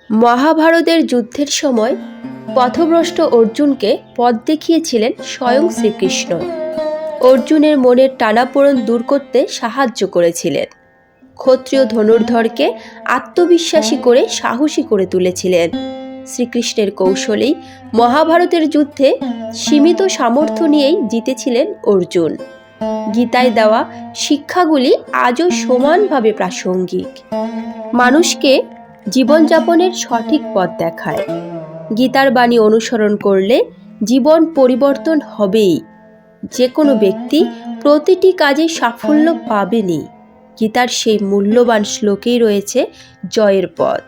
মহাভারতের যুদ্ধের সময় পথভ্রষ্ট অর্জুনকে পথ দেখিয়েছিলেন স্বয়ং শ্রীকৃষ্ণ। অর্জুনের মনের টানাপোড়েন দূর করতে সাহায্য করেছিলেন। ক্ষত্রিয় ধনুর্ধরকে আত্মবিশ্বাসী করে সাহসী করে তুলেছিলেন। শ্রীকৃষ্ণের কৌশলেই মহাভারতের যুদ্ধে সীমিত সামর্থ্য নিয়েই জিতেছিলেন অর্জুন। গীতায় দেওয়া শিক্ষাগুলি আজও সমানভাবে প্রাসঙ্গিক। মানুষকে জীবনযাপনের সঠিক পথ দেখায়। গীতার বাণী অনুসরণ করলে জীবন পরিবর্তন হবেই। যে কোনো ব্যক্তি প্রতিটি কাজে সাফল্য পাবেনই। গীতার সেই মূল্যবান শ্লোকেই রয়েছে জয়ের পথ,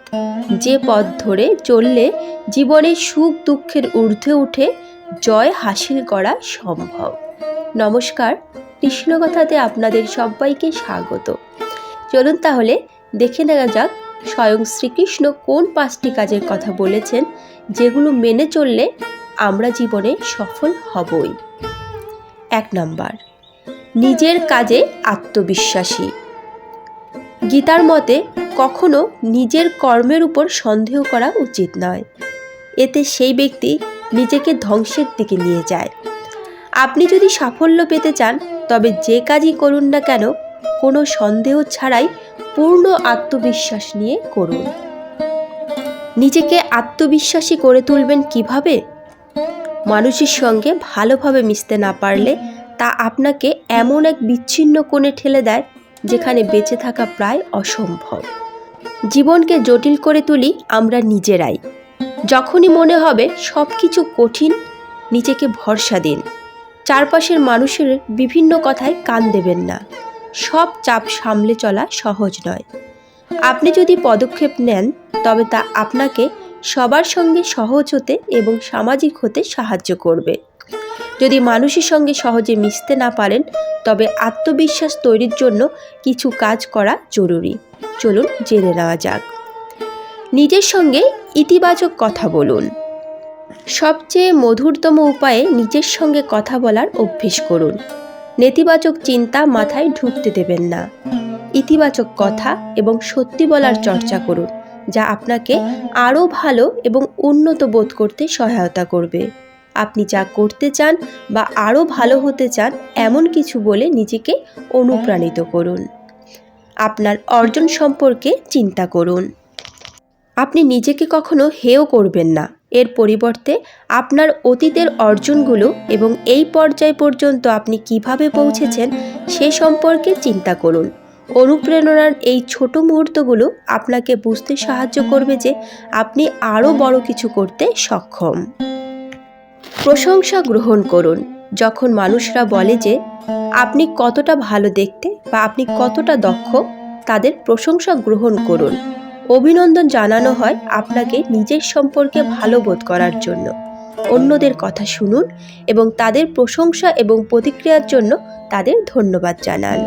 যে পথ ধরে চললে জীবনে সুখ দুঃখের ঊর্ধ্বে উঠে জয় হাসিল করা সম্ভব। নমস্কার, কৃষ্ণকথাতে আপনাদের সবাইকে স্বাগত। চলুন তাহলে দেখে নেওয়া যাক স্বয়ং শ্রীকৃষ্ণ কোন 5টি কাজের কথা বলেছেন, যেগুলো মেনে চললে আমরা জীবনে সফল হবই। 1 নম্বর, নিজের কাজে আত্মবিশ্বাসী। গীতার মতে কখনো নিজের কর্মের উপর সন্দেহ করা উচিত নয়। এতে সেই ব্যক্তি নিজেকে ধ্বংসের দিকে নিয়ে যায়। আপনি যদি সাফল্য পেতে চান, তবে যে কাজই করুন না কেন কোনো সন্দেহ ছাড়াই পূর্ণ আত্মবিশ্বাস নিয়ে করুন। নিজেকে আত্মবিশ্বাসী করে তুলবেন কিভাবে? মানুষের সঙ্গে ভালোভাবে মিশতে না পারলে তা আপনাকে এমন এক বিচ্ছিন্ন কোণে ঠেলে দেয় যেখানে বেঁচে থাকা প্রায় অসম্ভব। জীবনকে জটিল করে তুলি আমরা নিজেরাই। যখনই মনে হবে সব কিছু কঠিন, নিজেকে ভরসা দিন। চারপাশের মানুষের বিভিন্ন কথায় কান দেবেন না। সব চাপ সামলে চলা সহজ নয়। আপনি যদি পদক্ষেপ নেন, তবে তা আপনাকে সবার সঙ্গে সহজ হতে এবং সামাজিক হতে সাহায্য করবে। যদি মানুষের সঙ্গে সহজে মিশতে না পারেন, তবে আত্মবিশ্বাস তৈরির জন্য কিছু কাজ করা জরুরি। চলুন জেনে নেওয়া যাক। নিজের সঙ্গে ইতিবাচক কথা বলুন। সবচেয়ে মধুরতম উপায়ে নিজের সঙ্গে কথা বলার অভ্যেস করুন। নেতিবাচক চিন্তা মাথায় ঢুকতে দেবেন না। ইতিবাচক কথা এবং সত্যি বলার চর্চা করুন, যা আপনাকে আরও ভালো এবং উন্নত বোধ করতে সহায়তা করবে। আপনি যা করতে চান বা আরও ভালো হতে চান এমন কিছু বলে নিজেকে অনুপ্রাণিত করুন। আপনার অর্জন সম্পর্কে চিন্তা করুন। আপনি নিজেকে কখনো হেয় করবেন না। এর পরিবর্তে আপনার অতীতের অর্জনগুলো এবং এই পর্যায় পর্যন্ত আপনি কিভাবে পৌঁছেছেন সে সম্পর্কে চিন্তা করুন। অনুপ্রেরণার এই ছোট মুহূর্তগুলো আপনাকে বুঝতে সাহায্য করবে যে আপনি আরও বড় কিছু করতে সক্ষম। প্রশংসা গ্রহণ করুন। যখন মানুষরা বলে যে আপনি কতটা ভালো দেখতে বা আপনি কতটা দক্ষ, তাদের প্রশংসা গ্রহণ করুন। অভিনন্দন জানানো হয় আপনাকে নিজের সম্পর্কে ভালো বোধ করার জন্য। অন্যদের কথা শুনুন এবং তাদের প্রশংসা এবং প্রতিক্রিয়ার জন্য তাদের ধন্যবাদ জানান।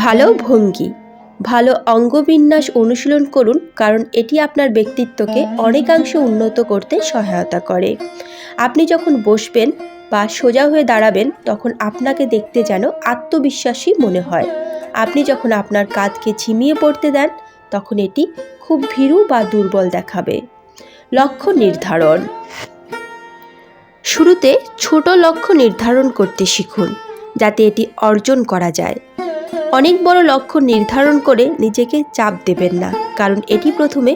ভালো ভঙ্গি, ভালো অঙ্গবিন্যাস অনুশীলন করুন, কারণ এটি আপনার ব্যক্তিত্বকে অনেকাংশে উন্নত করতে সহায়তা করে। আপনি যখন বসবেন বা সোজা হয়ে দাঁড়াবেন, তখন আপনাকে দেখতে যেন আত্মবিশ্বাসী মনে হয়। আপনি যখন আপনার কাঁধকে ঝিমিয়ে পড়তে দেন, তখন এটি খুব ভীরু বা দুর্বল দেখাবে। লক্ষ্য নির্ধারণ। শুরুতে ছোট লক্ষ্য নির্ধারণ করতে শিখুন, যাতে এটি অর্জন করা যায়। অনেক বড় লক্ষ্য নির্ধারণ করে নিজেকে চাপ দেবেন না, কারণ এটি প্রথমে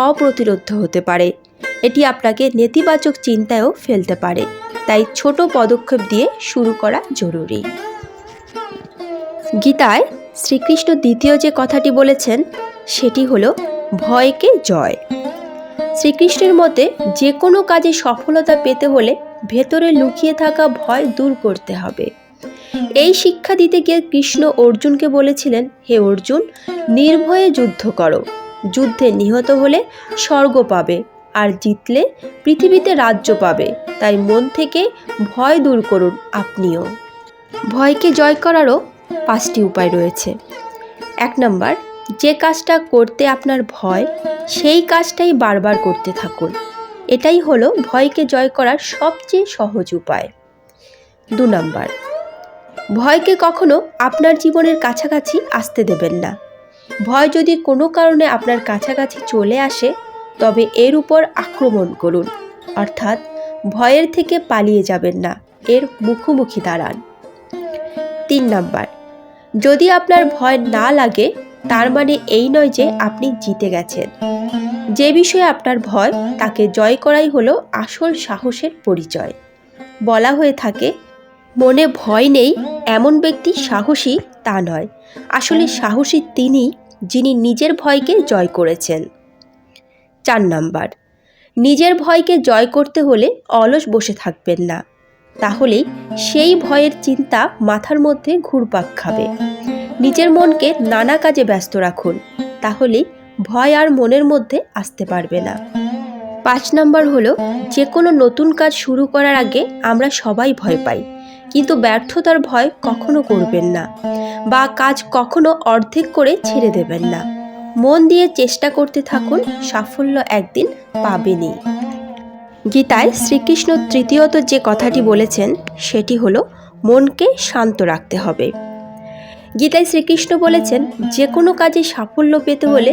অপ্রতিরোধ্য হতে পারে। এটি আপনাকে নেতিবাচক চিন্তায়ও ফেলতে পারে। তাই ছোট পদক্ষেপ দিয়ে শুরু করা জরুরি। গীতায় শ্রীকৃষ্ণ দ্বিতীয় যে কথাটি বলেছেন সেটি হলো ভয়কে জয়। শ্রীকৃষ্ণের মতে যে কোনো কাজে সফলতা পেতে হলে ভেতরে লুকিয়ে থাকা ভয় দূর করতে হবে। এই শিক্ষা দিতে গিয়ে কৃষ্ণ অর্জুনকে বলেছিলেন, হে অর্জুন, নির্ভয়ে যুদ্ধ করো। যুদ্ধে নিহত হলে স্বর্গ পাবে, আর জিতলে পৃথিবীতে রাজ্য পাবে। তাই মন থেকে ভয় দূর করুন আপনিও। ভয়কে জয় করারও 5টি উপায় রয়েছে। 1 নম্বর, যে কাজটা করতে আপনার ভয়, সেই কাজটাই বারবার করতে থাকুন। এটাই হলো ভয়কে জয় করার সবচেয়ে সহজ উপায়। 2 নম্বর, ভয়কে কখনো আপনার জীবনের কাছাকাছি আসতে দেবেন না। ভয় যদি কোনো কারণে আপনার কাছাকাছি চলে আসে, তবে এর উপর আক্রমণ করুন, অর্থাৎ ভয়ের থেকে পালিয়ে যাবেন না, এর মুখোমুখি দাঁড়ান। 3 নাম্বার, যদি আপনার ভয় না লাগে, তার মানে এই নয় যে আপনি জিতে গেছেন। যে বিষয়ে আপনার ভয়, তাকে জয় করাই হলো আসল সাহসের পরিচয়। বলা হয়ে থাকে, মনে ভয় নেই এমন ব্যক্তি সাহসী তা নয়, আসলে সাহসী তিনি যিনি নিজের ভয়কে জয় করেছেন। 4 নাম্বার, নিজের ভয়কে জয় করতে হলে অলস বসে থাকবেন না, তাহলেই সেই ভয়ের চিন্তা মাথার মধ্যে ঘুরপাক খাবে। নিজের মনকে নানা কাজে ব্যস্ত রাখুন, তাহলেই ভয় আর মনের মধ্যে আসতে পারবে না। 5 নাম্বার হলো, যে কোনো নতুন কাজ শুরু করার আগে আমরা সবাই ভয় পাই, কিন্তু ব্যর্থতার ভয় কখনো করবেন না, বা কাজ কখনো অর্ধেক করে ছেড়ে দেবেন না। মন দিয়ে চেষ্টা করতে থাকুন, সাফল্য একদিন পাবেনই। গীতায় শ্রীকৃষ্ণ তৃতীয়ত যে কথাটি বলেছেন সেটি হলো মনকে শান্ত রাখতে হবে। গীতায় শ্রীকৃষ্ণ বলেছেন, যে কোনো কাজে সাফল্য পেতে হলে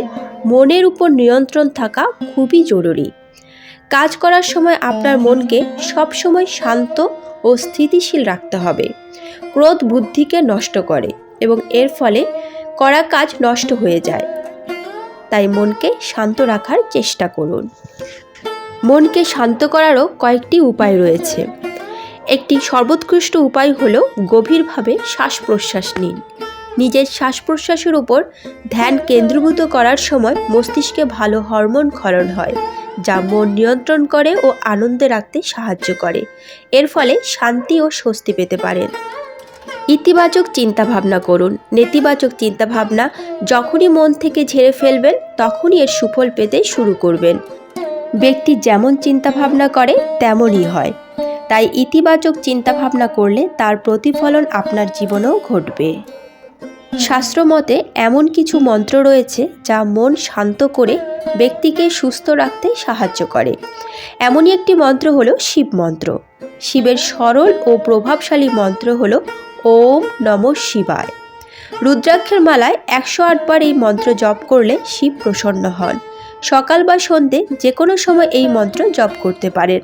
মনের উপর নিয়ন্ত্রণ থাকা খুবই জরুরি। কাজ করার সময় আপনার মনকে সবসময় শান্ত ও স্থিতিশীল রাখতে হবে। ক্রোধ বুদ্ধিকে নষ্ট করে এবং এর ফলে করা কাজ নষ্ট হয়ে যায়। তাই মনকে শান্ত রাখার চেষ্টা করুন। মনকে শান্ত করারও কয়েকটি উপায় রয়েছে। একটি সর্বোৎকৃষ্ট উপায় হলো গভীরভাবে শ্বাস প্রশ্বাস নিন। নিজের শ্বাস প্রশ্বাসের উপর ধ্যান কেন্দ্রীভূত করার সময় মস্তিষ্কে ভালো হরমোন ক্ষরণ হয়, যা মন নিয়ন্ত্রণ করে ও আনন্দে রাখতে সাহায্য করে। এর ফলে শান্তি ও স্বস্তি পেতে পারেন। ইতিবাচক চিন্তাভাবনা করুন। নেতিবাচক চিন্তাভাবনা যখনই মন থেকে ঝেড়ে ফেলবেন, তখনই এর সুফল পেতে শুরু করবেন। ব্যক্তি যেমন চিন্তাভাবনা করে তেমনই হয়, তাই ইতিবাচক চিন্তাভাবনা করলে তার প্রতিফলন আপনার জীবনেও ঘটবে। শাস্ত্রমতে এমন কিছু মন্ত্র রয়েছে যা মন শান্ত করে ব্যক্তিকে সুস্থ রাখতে সাহায্য করে। এমনই একটি মন্ত্র হলো শিব মন্ত্র। শিবের সরল ও প্রভাবশালী মন্ত্র হলো ওম নমঃ শিবায়। রুদ্রাক্ষের মালায় 108 বার এই মন্ত্র জপ করলে শিব প্রসন্ন হন। সকাল বা সন্ধে যে কোনো সময় এই মন্ত্র জপ করতে পারেন।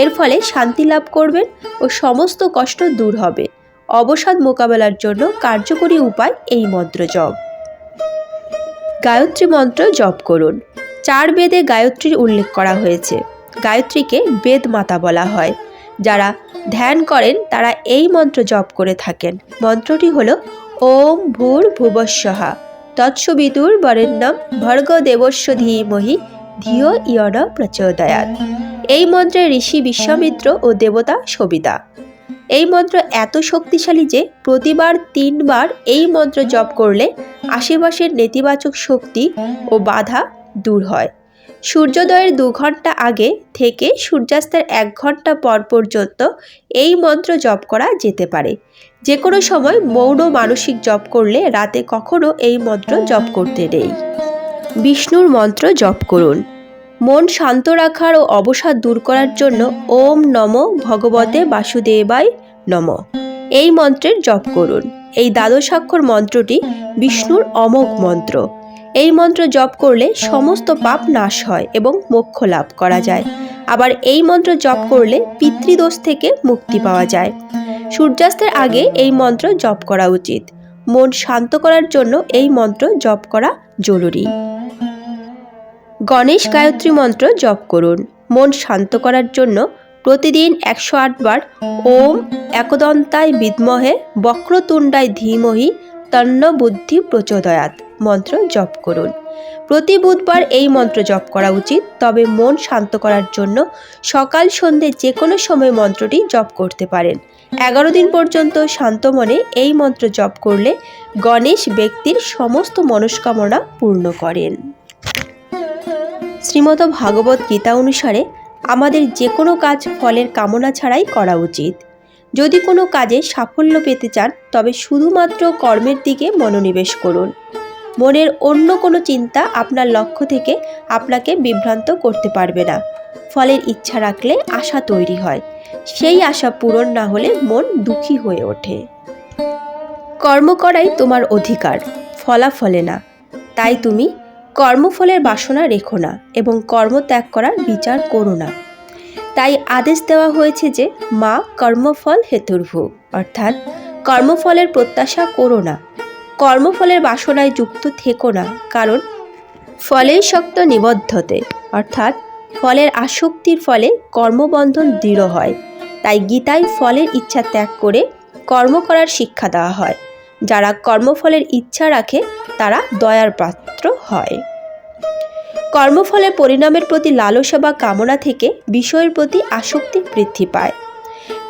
এর ফলে শান্তি লাভ করবেন ও সমস্ত কষ্ট দূর হবে। অবসাদ মোকাবেলার জন্য কার্যকরী উপায় এই মন্ত্র জপ। গায়ত্রী মন্ত্র জপ করুন। 4 বেদে গায়ত্রীর উল্লেখ করা হয়েছে। গায়ত্রীকে বেদ মাতা বলা হয়। যারা ধ্যান করেন তারা এই মন্ত্র জপ করে থাকেন। মন্ত্রটি হলো ওম ভূর্ভুবস্সুঃ তৎসবিতুর বরেণ্যম ভর্গো দেবস্য ধীমহি ধিয়ো ইয় ন প্রচোদয়াৎ। এই মন্ত্রে ঋষি বিশ্বামিত্র ও দেবতা সবিতা। এই মন্ত্র এত শক্তিশালী যে প্রতিবার 3 বার এই মন্ত্র জপ করলে আশেপাশের নেতিবাচক শক্তি ও বাধা দূর হয়। সূর্যোদয়ের 2 ঘন্টা আগে থেকে সূর্যাস্তের 1 ঘন্টা পর পর্যন্ত এই মন্ত্র জপ করা যেতে পারে। যে কোনো সময় মৌন মানসিক জপ করলে রাতে কখনো এই মন্ত্র জপ করতে নেই। বিষ্ণুর মন্ত্র জপ করুন। মন শান্ত রাখার ও অবসাদ দূর করার জন্য ওম নমো ভগবতে বাসুদেবায় নমঃ এই মন্ত্রের জপ করুন। এই দ্বাদশাক্ষর মন্ত্রটি বিষ্ণুর অমোঘ মন্ত্র। এই মন্ত্র জপ করলে সমস্ত পাপ নাশ হয় এবং মোক্ষ লাভ করা যায়। আবার এই মন্ত্র জপ করলে পিতৃদোষ থেকে মুক্তি পাওয়া যায়। সূর্যাস্তের আগে এই মন্ত্র জপ করা উচিত। মন শান্ত করার জন্য এই মন্ত্র জপ করা জরুরি। গণেশ গায়ত্রী মন্ত্র জপ করুন। মন শান্ত করার জন্য প্রতিদিন 108 বার ওম একদন্তায় বিদ্মহে বক্রতুণ্ডায় ধীমহি তন্ন বুদ্ধি প্রচোদয়াৎ মন্ত্র জপ করুন। প্রতি বুধবার এই মন্ত্র জপ করা উচিত। তবে মন শান্ত করার জন্য সকাল সন্ধে যে কোনো সময় মন্ত্রটি জপ করতে পারেন। 11 দিন পর্যন্ত শান্ত মনে এই মন্ত্র জপ করলে গণেশ ব্যক্তির সমস্ত মনস্কামনা পূর্ণ করেন। শ্রীমদ্ ভাগবত গীতা অনুসারে আমাদের যে কোনো কাজ ফলের কামনা ছাড়াই করা উচিত। যদি কোনো কাজে সাফল্য পেতে চান তবে শুধুমাত্র কর্মের দিকে মনোনিবেশ করুন। মনের অন্য কোনো চিন্তা আপনার লক্ষ্য থেকে আপনাকে বিভ্রান্ত করতে পারবে না। ফলের ইচ্ছা রাখলে আশা তৈরি হয়, সেই আশা পূরণ না হলে মন দুঃখী হয়ে ওঠে। কর্ম করাই তোমার অধিকার, ফলাফলে না। তাই তুমি কর্মফলের বাসনা রেখো না এবং কর্ম ত্যাগ করার বিচার করো না। তাই আদেশ দেওয়া হয়েছে যে মা কর্মফল হেতুর্ভু, অর্থাৎ কর্মফলের প্রত্যাশা করো না, কর্মফলের বাসনায় যুক্ত থেকো না, কারণ ফলেই শক্ত নিবদ্ধতে, অর্থাৎ ফলের আসক্তির ফলে কর্মবন্ধন দৃঢ় হয়। তাই গীতায় ফলের ইচ্ছা ত্যাগ করে কর্ম করার শিক্ষা দেওয়া হয়। যারা কর্মফলের ইচ্ছা রাখে তারা দয়ার পাত্র হয়। কর্মফলের পরিণামের প্রতি লালসা বা কামনা থেকে বিষয়ের প্রতি আসক্তি বৃদ্ধি পায়।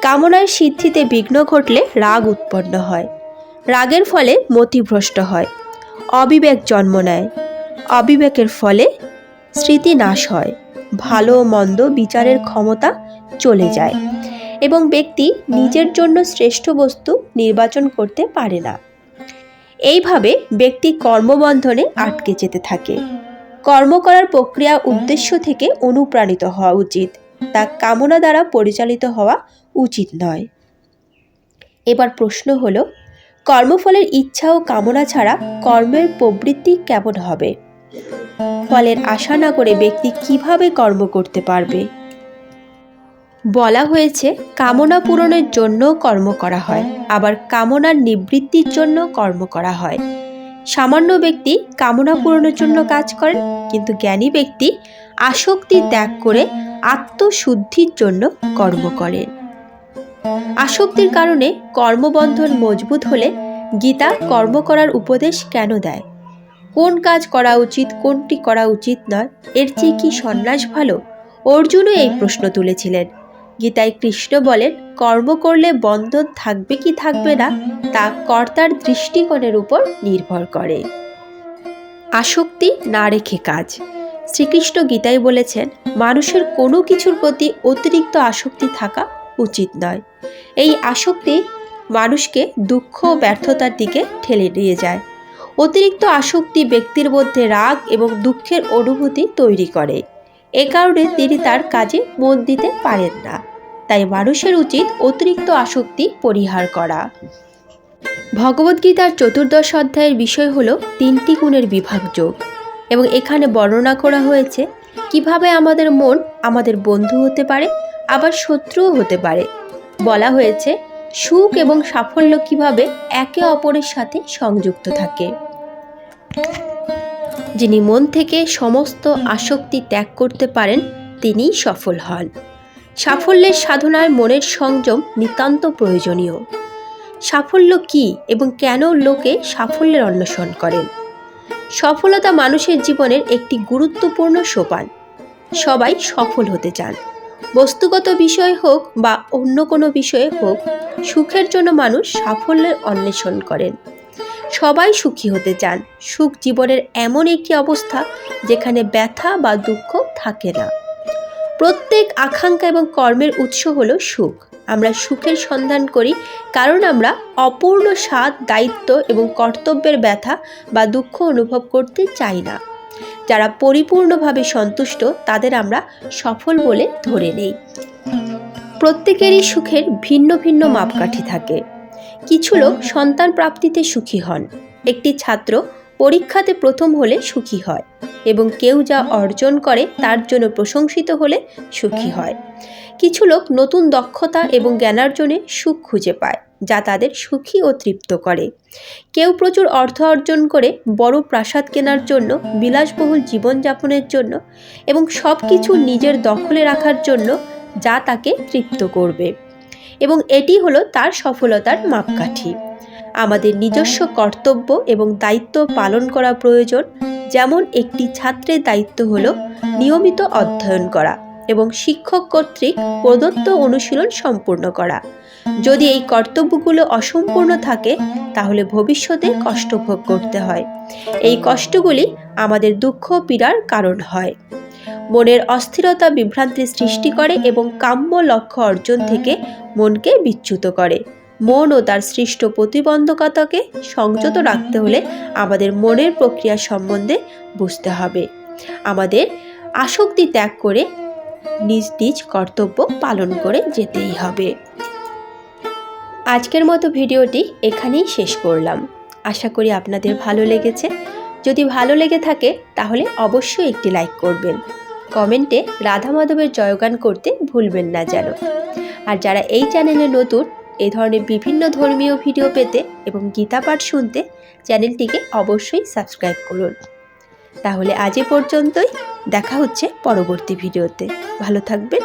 কামনার সিদ্ধিতে বিঘ্ন ঘটলে রাগ উৎপন্ন হয়। রাগের ফলে মতিভ্রষ্ট হয়, অবিবেক জন্ম নেয়। অবিবেকের ফলে স্মৃতি নাশ হয়, ভালো মন্দ বিচারের ক্ষমতা চলে যায় এবং ব্যক্তি নিজের জন্য শ্রেষ্ঠ বস্তু নির্বাচন করতে পারে না। এইভাবে ব্যক্তি কর্মবন্ধনে আটকে যেতে থাকে। কর্ম করার প্রক্রিয়া উদ্দেশ্য থেকে অনুপ্রাণিত হওয়া উচিত, তা কামনা দ্বারা পরিচালিত হওয়া উচিত নয়। এবার প্রশ্ন হলো, কর্মফলের ইচ্ছা ও কামনা ছাড়া কর্মের প্রবৃত্তি কেমন হবে? ফলের আশা না করে ব্যক্তি কিভাবে কর্ম করতে পারবে? বলা হয়েছে কামনা পূরণের জন্য কর্ম করা হয়, আবার কামনার নিবৃত্তির জন্য কর্ম করা হয়। সামান্য ব্যক্তি কামনা পূরণের জন্য কাজ করেন, কিন্তু জ্ঞানী ব্যক্তি আসক্তি ত্যাগ করে আত্মশুদ্ধির জন্য কর্ম করেন। আসক্তির কারণে কর্মবন্ধন মজবুত হলে গীতা কর্ম করার উপদেশ কেন দেয়? কোন কাজ করা উচিত, কোনটি করা উচিত নয়, এর চেয়ে কি সন্ন্যাস ভালো? অর্জুনও এই প্রশ্ন তুলেছিলেন। গীতায় কৃষ্ণ বলেন, কর্ম করলে বন্ধন থাকবে কি থাকবে না তা কর্তার দৃষ্টিকোণের উপর নির্ভর করে। আসক্তি না রেখে কাজ। শ্রীকৃষ্ণ গীতায় বলেছেন, মানুষের কোনো কিছুর প্রতি অতিরিক্ত আসক্তি থাকা উচিত নয়। এই আসক্তি মানুষকে দুঃখ ও ব্যর্থতার দিকে ঠেলে নিয়ে যায়। অতিরিক্ত আসক্তি ব্যক্তির মধ্যে রাগ এবং দুঃখের অনুভূতি তৈরি করে। এ কারণে তিনি তার কাজে মন দিতে পারেন না। তাই মানুষের উচিত অতিরিক্ত আসক্তি পরিহার করা। ভগবদ্গীতার 14 অধ্যায়ের বিষয় হলো 3টি গুণের বিভাগযোগ, এবং এখানে বর্ণনা করা হয়েছে কিভাবে আমাদের মন আমাদের বন্ধু হতে পারে, আবার শত্রুও হতে পারে। বলা হয়েছে সুখ এবং সাফল্য কিভাবে একে অপরের সাথে সংযুক্ত থাকে। যিনি মন থেকে সমস্ত আসক্তি ত্যাগ করতে পারেন তিনিই সফল হন। সাফল্যের সাধনায় মনের সংযম নিতান্ত প্রয়োজনীয়। সাফল্য কি এবং কেন লোকে সাফল্যের অন্বেষণ করেন? সফলতা মানুষের জীবনের একটি গুরুত্বপূর্ণ সোপান। সবাই সফল হতে চান। বস্তুগত বিষয় হোক বা অন্য কোনো বিষয়ে হোক, সুখের জন্য মানুষ সাফল্যের অন্বেষণ করেন। সবাই সুখী হতে চান। সুখ জীবনের এমন একটি অবস্থা যেখানে ব্যথা বা দুঃখ থাকে না। প্রত্যেক আকাঙ্ক্ষা এবং কর্মের উৎস হলো সুখ। আমরা সুখের সন্ধান করি কারণ আমরা অপূর্ণ স্বাদ, দায়িত্ব এবং কর্তব্যের ব্যথা বা দুঃখ অনুভব করতে চাই না। যারা পরিপূর্ণভাবে সন্তুষ্ট তাদের আমরা সফল বলে ধরে নেই। প্রত্যেকেরই সুখের ভিন্ন ভিন্ন মাপকাঠি থাকে। কিছু লোক সন্তান প্রাপ্তিতে সুখী হন। একটি ছাত্র পরীক্ষাতে প্রথম হলে সুখী হয় এবং কেউ যা অর্জন করে তার জন্য প্রশংসিত হলে সুখী হয়। কিছু লোক নতুন দক্ষতা এবং জ্ঞানার্জনে সুখ খুঁজে পায়, যা তাদের সুখী ও তৃপ্ত করে। কেউ প্রচুর অর্থ অর্জন করে বড় প্রাসাদ কেনার জন্য, বিলাসবহুল জীবনযাপনের জন্য এবং সব কিছু নিজের দখলে রাখার জন্য, যা তাকে তৃপ্ত করবে, এবং এটি হলো তার সফলতার মাপকাঠি। আমাদের নিজস্ব কর্তব্য এবং দায়িত্ব পালন করা প্রয়োজন। যেমন একটি ছাত্রের দায়িত্ব হলো নিয়মিত অধ্যয়ন করা এবং শিক্ষক কর্তৃক প্রদত্ত অনুশীলন সম্পূর্ণ করা। যদি এই কর্তব্যগুলো অসম্পূর্ণ থাকে তাহলে ভবিষ্যতে কষ্ট ভোগ করতে হয়। এই কষ্টগুলি আমাদের দুঃখ পীড়ার কারণ হয়। মনের অস্থিরতা বিভ্রান্তির সৃষ্টি করে এবং কাম্য লক্ষ্য অর্জন থেকে মনকে বিচ্যুত করে। মন ও তার সৃষ্ট প্রতিবন্ধকতাকে সংযত রাখতে হলে আমাদের মনের প্রক্রিয়া সম্বন্ধে বুঝতে হবে। আমাদের আসক্তি ত্যাগ করে নিজ নিজ কর্তব্য পালন করে যেতেই হবে। আজকের মতো ভিডিওটি এখানেই শেষ করলাম। আশা করি আপনাদের ভালো লেগেছে। যদি ভালো লেগে থাকে তাহলে অবশ্যই একটি লাইক করবেন। কমেন্টে রাধা মাধবের জয়গান করতে ভুলবেন না যেন। আর যারা এই চ্যানেলে নতুন, এই ধরনের বিভিন্ন ধর্মীয় ভিডিও পেতে এবং গীতা পাঠ শুনতে চ্যানেলটিকে অবশ্যই সাবস্ক্রাইব করুন। তাহলে আজ এ পর্যন্তই, দেখা হচ্ছে পরবর্তী ভিডিওতে। ভালো থাকবেন।